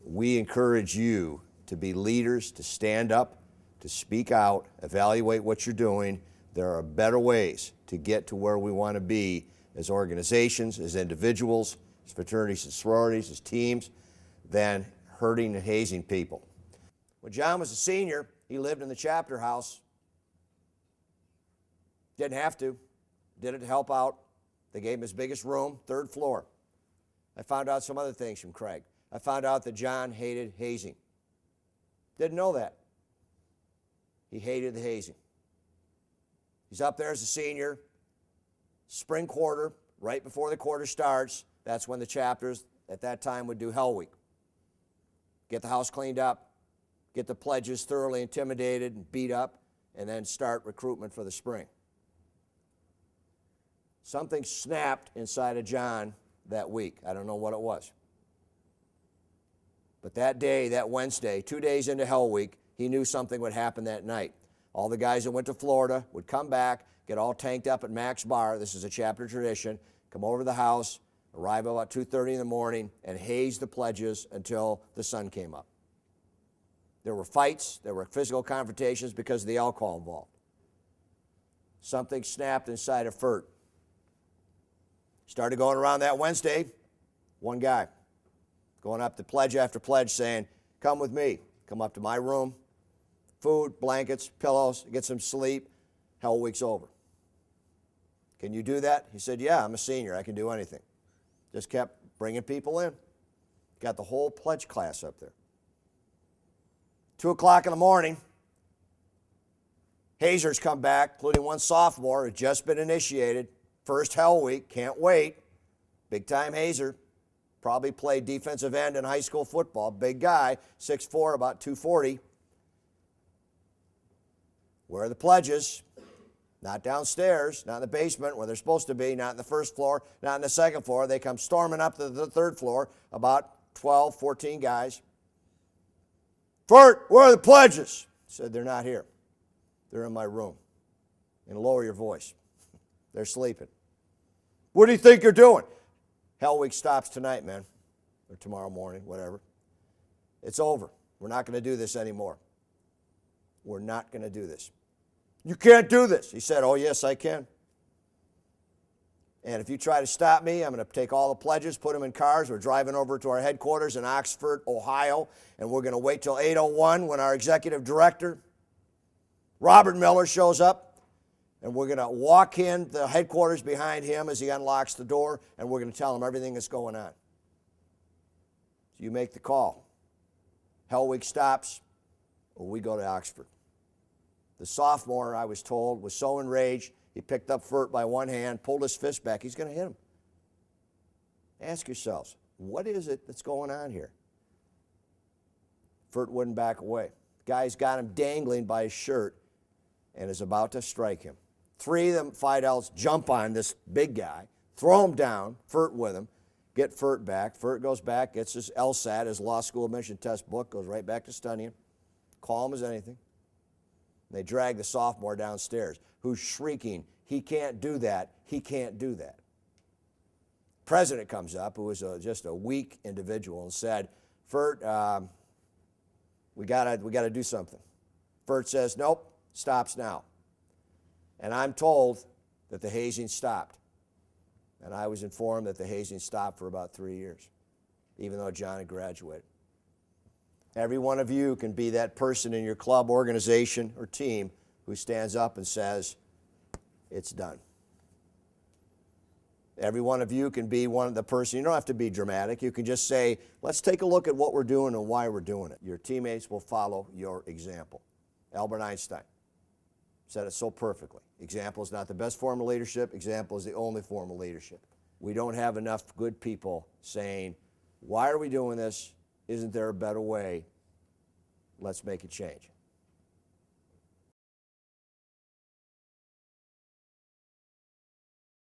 we encourage you to be leaders, to stand up, to speak out, evaluate what you're doing. There are better ways to get to where we want to be as organizations, as individuals, as fraternities and sororities, as teams, than hurting and hazing people. When John was a senior, he lived in the chapter house. Didn't have to. Did it to help out. They gave him his biggest room, 3rd floor. I found out some other things from Craig. I found out that John hated hazing. Didn't know that. He hated the hazing. He's up there as a senior, spring quarter, right before the quarter starts. That's when the chapters at that time would do Hell Week. Get the house cleaned up, get the pledges thoroughly intimidated and beat up, and then start recruitment for the spring. Something snapped inside of John that week. I don't know what it was. But that day, that Wednesday, 2 days into Hell Week, he knew something would happen that night. All the guys that went to Florida would come back, get all tanked up at Mac's Bar. This is a chapter tradition. Come over to the house, arrive about 2:30 in the morning, and haze the pledges until the sun came up. There were fights. There were physical confrontations because of the alcohol involved. Something snapped inside of Furt. Started going around that Wednesday, one guy going up to pledge after pledge saying, come with me. Come up to my room, food, blankets, pillows, get some sleep. Hell Week's over. Can you do that? He said, yeah, I'm a senior. I can do anything. Just kept bringing people in. Got the whole pledge class up there. 2 o'clock in the morning, hazers come back, including one sophomore who had just been initiated. First Hell Week, can't wait. Big time hazer. Probably played defensive end in high school football. Big guy, 6'4", about 240. Where are the pledges? Not downstairs, not in the basement where they're supposed to be, not in the first floor, not in the second floor. They come storming up to the 3rd floor, about 12, 14 guys. Furt, where are the pledges? Said, they're not here. They're in my room. And lower your voice. They're sleeping. What do you think you're doing? Hell Week stops tonight, man, or tomorrow morning, whatever. It's over. We're not going to do this anymore. We're not going to do this. You can't do this. He said, oh, yes, I can. And if you try to stop me, I'm going to take all the pledges, put them in cars. We're driving over to our headquarters in Oxford, Ohio, and we're going to wait till 8:01 when our executive director, Robert Miller, shows up. And we're going to walk in the headquarters behind him as he unlocks the door, and we're going to tell him everything that's going on. So you make the call. Hell Week stops, or we go to Oxford. The sophomore, I was told, was so enraged, he picked up Furt by one hand, pulled his fist back. He's going to hit him. Ask yourselves, what is it that's going on here? Furt wouldn't back away. The guy's got him dangling by his shirt and is about to strike him. 3 of them Fidels jump on this big guy, throw him down, Furt with him, get Furt back. Furt goes back, gets his LSAT, his law school admission test book, goes right back to studying, calm as anything. They drag the sophomore downstairs, who's shrieking, he can't do that, he can't do that. President comes up, who was just a weak individual, and said, Furt, we gotta do something. Furt says, nope, stops now. And I'm told that the hazing stopped. And I was informed that the hazing stopped for about 3 years, even though John had graduated. Every one of you can be that person in your club, organization, or team who stands up and says, it's done. Every one of you can be one of the person. You don't have to be dramatic. You can just say, let's take a look at what we're doing and why we're doing it. Your teammates will follow your example. Albert Einstein said it so perfectly. Example is not the best form of leadership. Example is the only form of leadership. We don't have enough good people saying, why are we doing this? Isn't there a better way? Let's make a change.